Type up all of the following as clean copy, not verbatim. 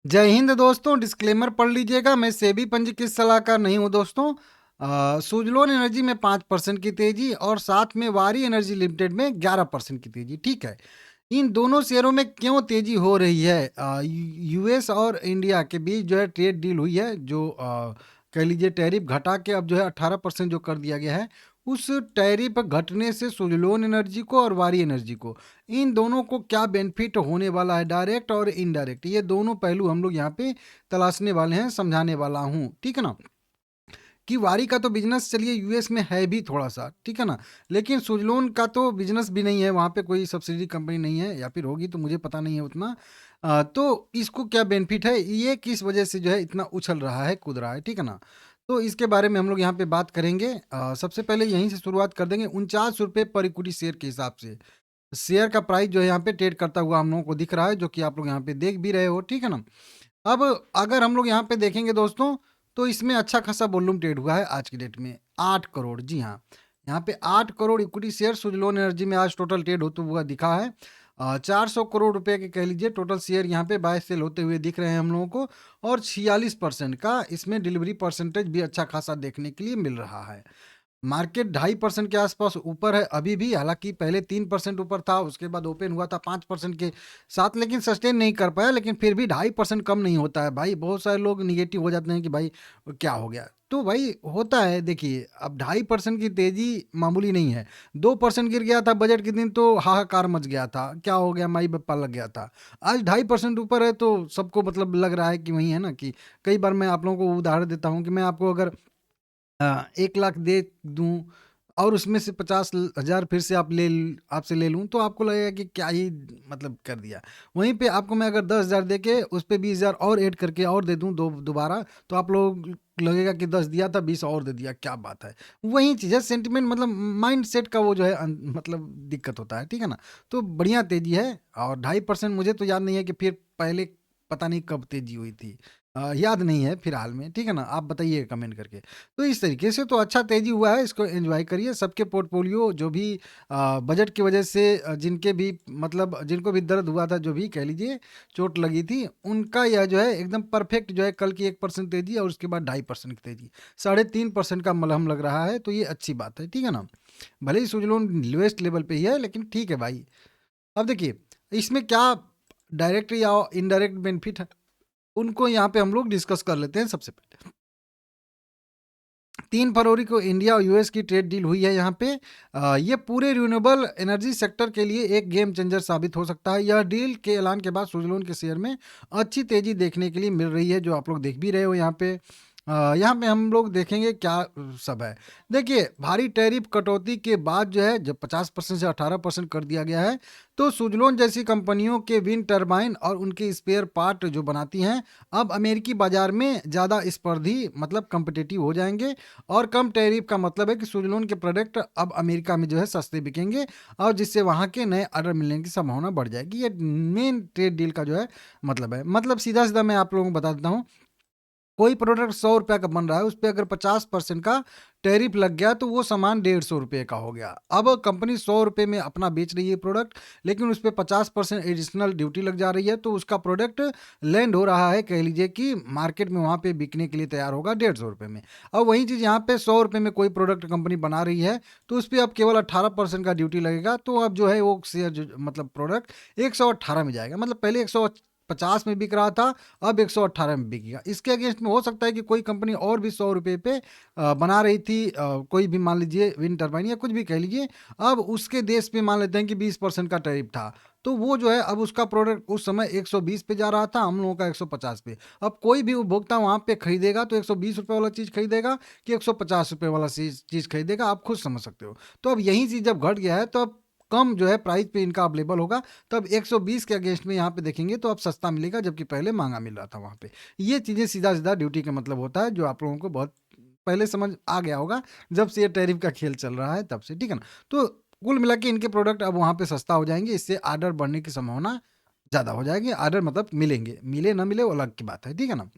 जय हिंद दोस्तों। डिस्क्लेमर पढ़ लीजिएगा, मैं सेबी पंजीकृत सलाहकार नहीं हूँ दोस्तों। सुजलोन एनर्जी में 5% की तेजी और साथ में वारी एनर्जी लिमिटेड में 11% की तेजी। ठीक है, इन दोनों शेयरों में क्यों तेजी हो रही है? यूएस और इंडिया के बीच जो है ट्रेड डील हुई है, जो कह लीजिए टैरिफ घटा के अब जो है 18% जो कर दिया गया है। उस टैरिफ घटने से सुजलोन एनर्जी को और वारी एनर्जी को, इन दोनों को क्या बेनिफिट होने वाला है, डायरेक्ट और इनडायरेक्ट, ये दोनों पहलू हम लोग यहाँ पे तलाशने वाले हैं, समझाने वाला हूँ। ठीक है ना? कि वारी का तो बिजनेस चलिए यूएस में है भी थोड़ा सा, ठीक है ना, लेकिन सुजलोन का तो बिजनेस भी नहीं है, वहाँ पे कोई सब्सिडी कंपनी नहीं है, या फिर होगी तो मुझे पता नहीं है उतना। तो इसको क्या बेनिफिट है, ये किस वजह से जो है इतना उछल रहा है, कूद रहा है, ठीक है ना? तो इसके बारे में हम लोग यहाँ पे बात करेंगे। सबसे पहले यहीं से शुरुआत कर देंगे। 49 रुपये पर इक्विटी शेयर के हिसाब से शेयर का प्राइस जो है यहाँ पे ट्रेड करता हुआ हम लोगों को दिख रहा है, जो कि आप लोग यहाँ पे देख भी रहे हो, ठीक है ना? अब अगर हम लोग यहाँ पे देखेंगे दोस्तों, तो इसमें अच्छा खासा वॉल्यूम ट्रेड हुआ है आज की डेट में, 8 करोड़। जी हाँ, यहाँ पे 8 crore equity share Suzlon energy में आज टोटल ट्रेड होता हुआ दिखा है। 400 करोड़ रुपए के कह लीजिए टोटल शेयर यहाँ पे बाय सेल होते हुए दिख रहे हैं हम लोगों को, और 46% का इसमें डिलीवरी परसेंटेज भी अच्छा खासा देखने के लिए मिल रहा है। मार्केट 2.5% के आसपास ऊपर है अभी भी, हालांकि पहले 3% ऊपर था, उसके बाद ओपन हुआ था 5% के साथ, लेकिन सस्टेन नहीं कर पाया। लेकिन फिर भी 2.5% कम नहीं होता है भाई। बहुत सारे लोग निगेटिव हो जाते हैं कि भाई क्या हो गया, तो भाई होता है। देखिए, अब 2.5% की तेजी मामूली नहीं है। 2% गिर गया था बजट के दिन तो हाहाकार मच गया था, क्या हो गया, माई बप्पा लग गया था। आज 2.5% ऊपर है तो सबको मतलब लग रहा है कि वही है ना, कि कई बार मैं आप लोगों को उदाहरण देता हूँ कि मैं आपको अगर 1 लाख दे दूँ और उसमें से 50,000 फिर से आपसे ले लूँ, तो आपको लगेगा कि क्या ही मतलब कर दिया। वहीं पे आपको मैं अगर 10,000 दे के उस पे 20,000 और ऐड करके और दे दूँ दोबारा, तो आप लोग लगेगा कि 10 दिया था 20 और दे दिया, क्या बात है। वही चीज़ है, सेंटिमेंट मतलब माइंड सेट का वो जो है मतलब दिक्कत होता है, ठीक है ना? तो बढ़िया तेज़ी है, और 2.5% मुझे तो याद नहीं है कि फिर पहले पता नहीं कब तेज़ी हुई थी। याद नहीं है फिलहाल में, ठीक है ना? आप बताइए कमेंट करके। तो इस तरीके से तो अच्छा तेज़ी हुआ है, इसको एन्जॉय करिए। सबके पोर्टफोलियो जो भी बजट की वजह से जिनके भी मतलब जिनको भी दर्द हुआ था, जो भी कह लीजिए चोट लगी थी, उनका यह जो है एकदम परफेक्ट जो है, कल की 1% तेज़ी और उसके बाद 2.5% की तेज़ी, 3.5% का मलहम लग रहा है, तो ये अच्छी बात है, ठीक है ना? भले ही सुजलोन लोएस्ट लेवल पे ही है, लेकिन ठीक है भाई। अब देखिए, इसमें क्या डायरेक्ट या इनडायरेक्ट बेनिफिट है, उनको यहाँ पे हम लोग डिस्कस कर लेते हैं। सबसे पहले 3 फरवरी को इंडिया और यूएस की ट्रेड डील हुई है यहाँ पे। ये पूरे रिन्यूएबल एनर्जी सेक्टर के लिए एक गेम चेंजर साबित हो सकता है। यह डील के ऐलान के बाद सुजलोन के शेयर में अच्छी तेजी देखने के लिए मिल रही है, जो आप लोग देख भी रहे हो यहाँ पे। यहाँ पे हम लोग देखेंगे क्या सब है। देखिए, भारी टैरिफ कटौती के बाद जो है, जब 50% से 18% कर दिया गया है, तो सुजलोन जैसी कंपनियों के विंड टर्बाइन और उनके स्पेयर पार्ट जो बनाती हैं, अब अमेरिकी बाजार में ज़्यादा स्पर्धी मतलब कम्पिटिटिव हो जाएंगे। और कम टैरिफ का मतलब है कि सुजलोन के प्रोडक्ट अब अमेरिका में जो है सस्ते बिकेंगे, और जिससे वहाँ के नए ऑर्डर मिलने की संभावना बढ़ जाएगी। ये मेन ट्रेड डील का जो है मतलब है। मतलब सीधा सीधा मैं आप लोगों को बता देता हूँ, कोई प्रोडक्ट 100 रुपये का बन रहा है, उस पर अगर 50% का टैरिफ लग गया, तो वो सामान 150 रुपये का हो गया। अब कंपनी 100 रुपये में अपना बेच रही है प्रोडक्ट, लेकिन उस पर 50% एडिशनल ड्यूटी लग जा रही है, तो उसका प्रोडक्ट लैंड हो रहा है, कह लीजिए कि मार्केट में वहाँ पे बिकने के लिए तैयार होगा 150 रुपये में। अब वही चीज़ यहाँ पे 100 रुपये में कोई प्रोडक्ट कंपनी बना रही है, तो उस पर अब केवल 18% का ड्यूटी लगेगा, तो अब जो है वो शेयर मतलब प्रोडक्ट 118 में जाएगा। मतलब पहले 150 में बिक रहा था, अब 118 में बिकेगा। इसके अगेंस्ट में हो सकता है कि कोई कंपनी और भी 100 रुपये पे बना रही थी, कोई भी मान लीजिए विंड टर्बाइन या कुछ भी कह लीजिए, अब उसके देश पे मान लेते हैं कि 20% का टैरिफ था, तो वो जो है अब उसका प्रोडक्ट उस समय 120 पे जा रहा था, हम लोगों का 150 पे। अब कोई भी उपभोक्ता वहाँ पे खरीदेगा तो 120 रुपये वाला चीज़ खरीदेगा कि 150 रुपये वाला चीज़ खरीदेगा, आप खुद समझ सकते हो। तो अब यही चीज़ जब घट गया है, तो अब कम जो है प्राइस पे इनका अवेलेबल होगा, तब 120 के अगेंस्ट में यहाँ पे देखेंगे तो अब सस्ता मिलेगा, जबकि पहले महंगा मिल रहा था वहाँ पे। ये चीज़ें सीधा सीधा ड्यूटी का मतलब होता है, जो आप लोगों को बहुत पहले समझ आ गया होगा, जब से ये टैरिफ का खेल चल रहा है तब से, ठीक है ना? तो कुल मिला के इनके प्रोडक्ट अब वहाँ पे सस्ता हो जाएंगे, इससे आर्डर बढ़ने की संभावना ज़्यादा हो जाएगी। आर्डर मतलब मिलेंगे, मिले ना मिले वो अलग की बात है, ठीक है ना?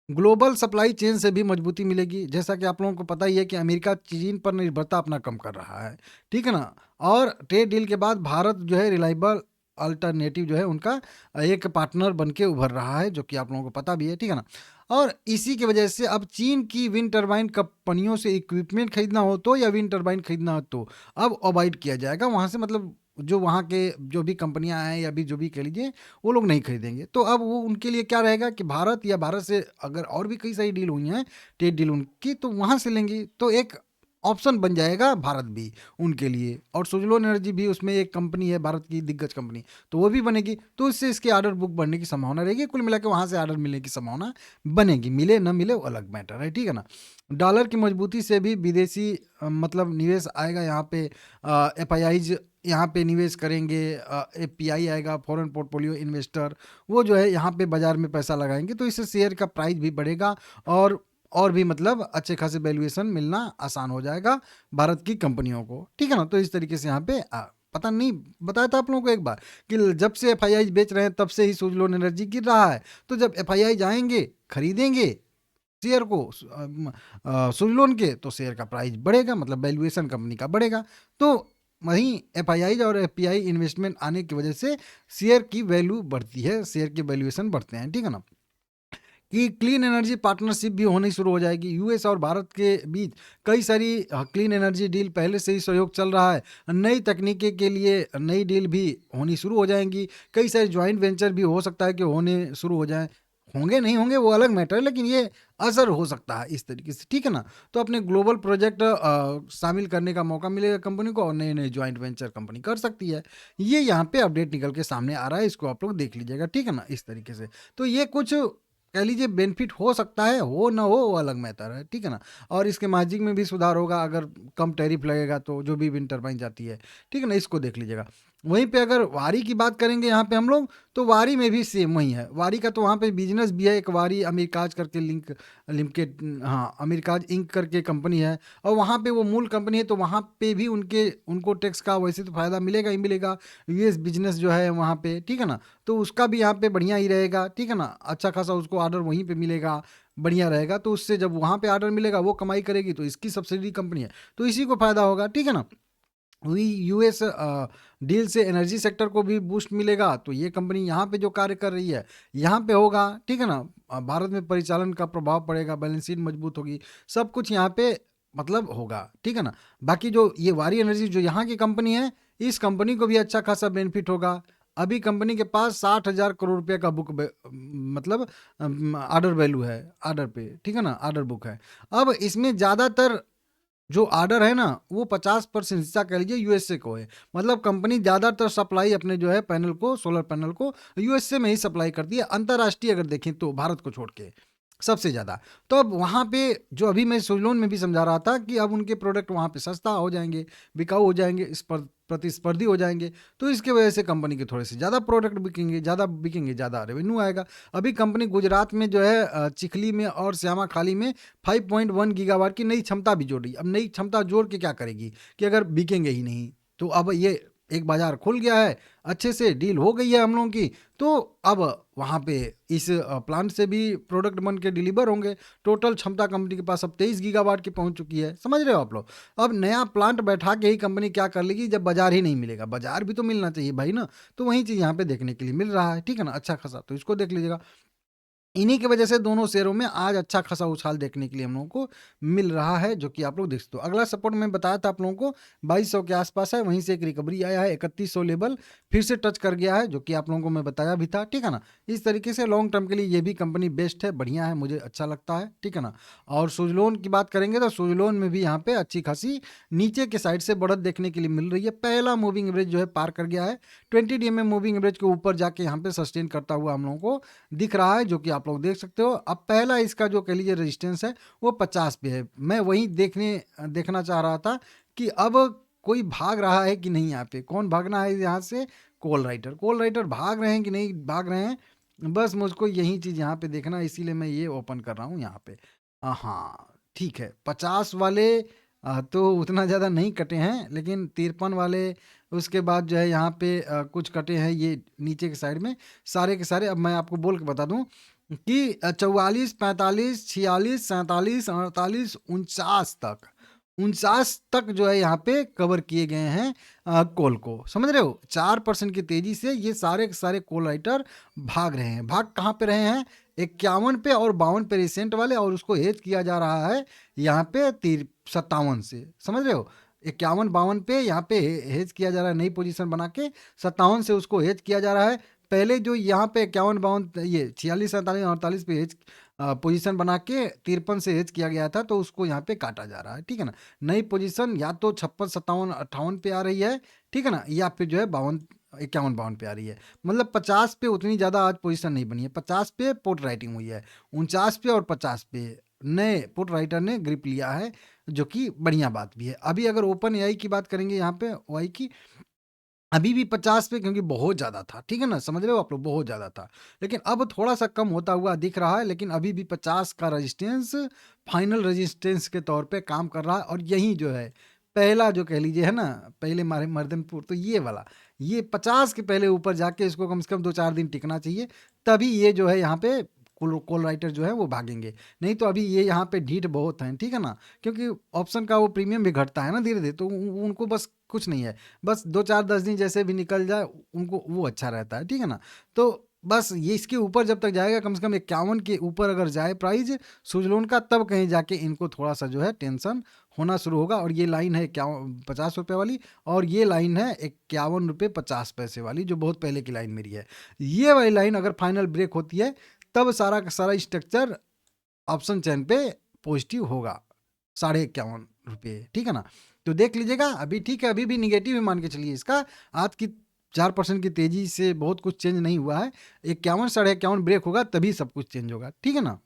ग्लोबल सप्लाई चेन से भी मजबूती मिलेगी। जैसा कि आप लोगों को पता ही है कि अमेरिका चीन पर निर्भरता अपना कम कर रहा है, ठीक है ना? और ट्रेड डील के बाद भारत जो है रिलायबल अल्टरनेटिव जो है उनका एक पार्टनर बन के उभर रहा है, जो कि आप लोगों को पता भी है, ठीक है ना। और इसी की वजह से अब चीन की विंड टर्बाइन कंपनियों से इक्विपमेंट खरीदना हो तो या विंड टर्बाइन खरीदना हो तो अब अवॉइड किया जाएगा वहाँ से, मतलब जो वहाँ के जो भी कंपनियां हैं या भी जो भी कह लीजिए वो लोग नहीं खरीदेंगे। तो अब वो उनके लिए क्या रहेगा कि भारत या भारत से अगर और भी कई सारी डील हुई हैं, ट्रेड डील उनकी, तो वहाँ से लेंगे, तो एक ऑप्शन बन जाएगा भारत भी उनके लिए। और सुजलोन एनर्जी भी उसमें एक कंपनी है भारत की दिग्गज कंपनी, तो वो भी बनेगी, तो इससे इसके ऑर्डर बुक बढ़ने की संभावना रहेगी। कुल मिला के वहाँ से ऑर्डर मिलने की संभावना बनेगी, मिले न मिले वो अलग मैटर है, ठीक है ना। डॉलर की मजबूती से भी विदेशी मतलब निवेश आएगा यहाँ पे, एफआईआईज यहाँ पे निवेश करेंगे, एफपीआई आएगा, फॉरेन पोर्टफोलियो इन्वेस्टर, वो जो है यहाँ पे बाजार में पैसा लगाएंगे, तो इससे शेयर का प्राइस भी बढ़ेगा और भी मतलब अच्छे खासे वैल्यूएशन मिलना आसान हो जाएगा भारत की कंपनियों को, ठीक है ना। तो इस तरीके से यहाँ पे पता नहीं बताया था आप लोगों को एक बार कि जब से एफआईआई बेच रहे हैं तब से ही सुजलोन एनर्जी गिर रहा है। तो जब एफआईआई जाएंगे खरीदेंगे शेयर को सुजलोन के, तो शेयर का प्राइस बढ़ेगा, मतलब वैल्यूएशन कंपनी का बढ़ेगा। तो वहीं एफआईआई और एफपीआई इन्वेस्टमेंट आने की वजह से शेयर की वैल्यू बढ़ती है, शेयर के वैल्यूएशन बढ़ते हैं, ठीक है ना। कि क्लीन एनर्जी पार्टनरशिप भी होनी शुरू हो जाएगी यूएस और भारत के बीच। कई सारी क्लीन एनर्जी डील पहले से ही सहयोग चल रहा है, नई तकनीकी के लिए नई डील भी होनी शुरू हो जाएंगी, कई सारे ज्वाइंट वेंचर भी हो सकता है कि होने शुरू हो जाएं, होंगे नहीं होंगे वो अलग मैटर है, लेकिन ये असर हो सकता है इस तरीके से, ठीक है ना। तो अपने ग्लोबल प्रोजेक्ट शामिल करने का मौका मिलेगा कंपनी को, और नए नए ज्वाइंट वेंचर कंपनी कर सकती है। ये यहाँ पे अपडेट निकल के सामने आ रहा है, इसको आप लोग देख लीजिएगा, ठीक है ना, इस तरीके से। तो ये कुछ कह लीजिए बेनिफिट हो सकता है, हो ना हो वो अलग मैटर है, ठीक है ना। और इसके मार्जिन में भी सुधार होगा अगर कम टैरिफ लगेगा तो, जो भी विंड टर्बाइन जाती है, ठीक है ना, इसको देख लीजिएगा। वहीं पे अगर वारी की बात करेंगे यहाँ पे हम लोग, तो वारी में भी सेम वही है, वारी का तो वहाँ पे बिजनेस भी है, एक वारी अमेरिकाज करके लिमिटेड, हाँ अमेरिकाज इंक करके कंपनी है, और वहाँ पे वो मूल कंपनी है, तो वहाँ पे भी उनको टैक्स का वैसे तो फ़ायदा मिलेगा ही मिलेगा, यूएस बिजनेस जो है वहाँ पे, ठीक है ना। तो उसका भी यहाँ पे बढ़िया ही रहेगा, ठीक है ना, अच्छा खासा उसको ऑर्डर वहीं पे मिलेगा, बढ़िया रहेगा। तो उससे जब वहाँ पे ऑर्डर मिलेगा वो कमाई करेगी, तो इसकी सब्सिडी कंपनी है, तो इसी को फ़ायदा होगा, ठीक है ना। वही यूएस डील से एनर्जी सेक्टर को भी बूस्ट मिलेगा, तो ये कंपनी यहाँ पे जो कार्य कर रही है यहाँ पे होगा, ठीक है ना। भारत में परिचालन का प्रभाव पड़ेगा, बैलेंस शीट मजबूत होगी, सब कुछ यहाँ पे मतलब होगा, ठीक है ना। बाकी जो ये वारी एनर्जी जो यहाँ की कंपनी है, इस कंपनी को भी अच्छा खासा बेनिफिट होगा। अभी कंपनी के पास 60,000 करोड़ रुपए का मतलब ऑर्डर वैल्यू है, ऑर्डर पे, ठीक है ना, ऑर्डर बुक है। अब इसमें ज़्यादातर जो ऑर्डर है ना वो 50% हिस्सा कह लीजिए यूएसए को है, मतलब कंपनी ज़्यादातर सप्लाई अपने जो है पैनल को, सोलर पैनल को यूएसए में ही सप्लाई करती है, अंतर्राष्ट्रीय अगर देखें तो भारत को छोड़ के सबसे ज़्यादा। तो अब वहाँ पे जो अभी मैं सुजलोन में भी समझा रहा था कि अब उनके प्रोडक्ट वहाँ पे सस्ता हो जाएंगे, बिकाऊ हो जाएंगे, इस पर प्रतिस्पर्धी हो जाएंगे, तो इसके वजह से कंपनी के थोड़े से ज़्यादा प्रोडक्ट बिकेंगे, ज़्यादा रेवेन्यू आएगा। अभी कंपनी गुजरात में जो है चिखली में और श्यामा खाली में 5.1 गीगावाट की नई क्षमता भी जोड़ रही। अब नई क्षमता जोड़ के क्या करेगी कि अगर बिकेंगे ही नहीं, तो अब ये एक बाजार खुल गया है, अच्छे से डील हो गई है हम लोगों की, तो अब वहाँ पे इस प्लांट से भी प्रोडक्ट बन के डिलीवर होंगे। टोटल क्षमता कंपनी के पास अब 23 गीगावाट की पहुँच चुकी है, समझ रहे हो आप लोग। अब नया प्लांट बैठा के ही कंपनी क्या कर लेगी, जब बाजार ही नहीं मिलेगा, बाजार भी तो मिलना चाहिए भाई ना, तो वही चीज़ यहाँ पे देखने के लिए मिल रहा है, ठीक है ना, अच्छा खासा, तो इसको देख लीजिएगा। इन्हीं की वजह से दोनों शेयरों में आज अच्छा खासा उछाल देखने के लिए हम लोगों को मिल रहा है, जो कि आप लोग देख सकते हो। अगला सपोर्ट मैं बताया था आप लोगों को 2200 के आसपास है, वहीं से एक रिकवरी आया है, 3100 लेवल फिर से टच कर गया है, जो कि आप लोगों को मैं बताया भी था, ठीक है ना। इस तरीके से लॉन्ग टर्म के लिए ये भी कंपनी बेस्ट है, बढ़िया है, मुझे अच्छा लगता है, ठीक है ना। और सुजलोन की बात करेंगे तो सुजलोन में भी यहाँ पे अच्छी खासी नीचे के साइड से बढ़त देखने के लिए मिल रही है। पहला मूविंग एवरेज जो है पार कर गया है, 20 DMA मूविंग एवरेज के ऊपर जाके यहाँ पे सस्टेन करता हुआ हम लोगों को दिख रहा है, जो कि आप लोग देख सकते हो। अब पहला इसका जो कह लीजिए रेजिस्टेंस है वो 50 पे है। मैं वही देखना चाह रहा था कि अब कोई भाग रहा है कि नहीं, यहाँ पे कौन भागना है यहाँ से, कोल राइटर भाग रहे हैं कि नहीं भाग रहे हैं, बस मुझको यही चीज़ यहाँ पे देखना, इसीलिए मैं ये ओपन कर रहा हूँ यहाँ पे। हाँ ठीक है, 50 वाले तो उतना ज़्यादा नहीं कटे हैं, लेकिन 53 वाले, उसके बाद जो है यहाँ पे कुछ कटे हैं ये नीचे के साइड में, सारे के सारे। अब मैं आपको बोल के बता दूं कि 44, 45, 46, 47, 48, 49 तक, 49 तक जो है यहाँ पे कवर किए गए हैं कोल को, समझ रहे हो। 4% की तेजी से ये सारे के सारे कोल राइटर भाग रहे हैं। भाग कहाँ पे रहे हैं? 51 पे और 52 पे रिसेंट वाले, और उसको हेज किया जा रहा है यहाँ पे 57 से, समझ रहे हो। 51-52 पे यहाँ पे हेज किया जा रहा है, नई पोजीशन बना के 57 से उसको हेज किया जा रहा है। पहले जो यहाँ पे 51-52 ये 46, 47, 48 पे हेज पोजीशन बना के 53 से हेज किया गया था, तो उसको यहाँ पे काटा जा रहा है, ठीक है ना। नई पोजीशन या तो 56, 57, 58 पे आ रही है, ठीक है ना, या फिर जो है 52, 51-52 पे आ रही है। मतलब 50 पे उतनी ज़्यादा आज पोजीशन नहीं बनी है। 50 पे पुट राइटिंग हुई है, 49 पे और 50 पे नए पुट राइटर ने ग्रिप लिया है, जो कि बढ़िया बात भी है। अभी अगर ओपन एआई की बात करेंगे यहाँ पे ओआई की, अभी भी 50 पे, क्योंकि बहुत ज़्यादा था, ठीक है ना, समझ रहे हो आप लोग, बहुत ज़्यादा था। लेकिन अब थोड़ा सा कम होता हुआ दिख रहा है, लेकिन अभी भी 50 का रेजिस्टेंस फाइनल रेजिस्टेंस के तौर पे काम कर रहा है। और यही जो है पहला जो कह लीजिए है ना, पहले मारे मर्दनपुर, तो ये वाला, ये 50 के पहले ऊपर जाके इसको कम से कम 2-4 दिन टिकना चाहिए, तभी ये जो है यहाँ पे कॉल राइटर जो है वो भागेंगे। नहीं तो अभी ये यहाँ पे ढीठ बहुत हैं, ठीक है ना, क्योंकि ऑप्शन का वो प्रीमियम भी घटता है ना धीरे धीरे, तो उनको बस कुछ नहीं है, बस 2-4-10 दिन जैसे भी निकल जाए उनको वो अच्छा रहता है, ठीक है ना। तो बस ये इसके ऊपर जब तक जाएगा, कम से कम 51 के ऊपर अगर जाए प्राइस सुजलोन का, तब कहीं जाके इनको थोड़ा सा जो है टेंशन होना शुरू होगा। और ये लाइन है 50 रुपये वाली, और ये लाइन है 51 रुपये 50 पैसे वाली, जो बहुत पहले की लाइन मेरी है। ये वाली लाइन अगर फाइनल ब्रेक होती है, तब सारा का सारा स्ट्रक्चर ऑप्शन चैन पे पॉजिटिव होगा, 51.5 रुपये, ठीक है ना। तो देख लीजिएगा, अभी ठीक है, अभी भी निगेटिव ही मान के चलिए इसका। आज की 4% की तेजी से बहुत कुछ चेंज नहीं हुआ है। 51, 51.5 ब्रेक होगा तभी सब कुछ चेंज होगा, ठीक है ना।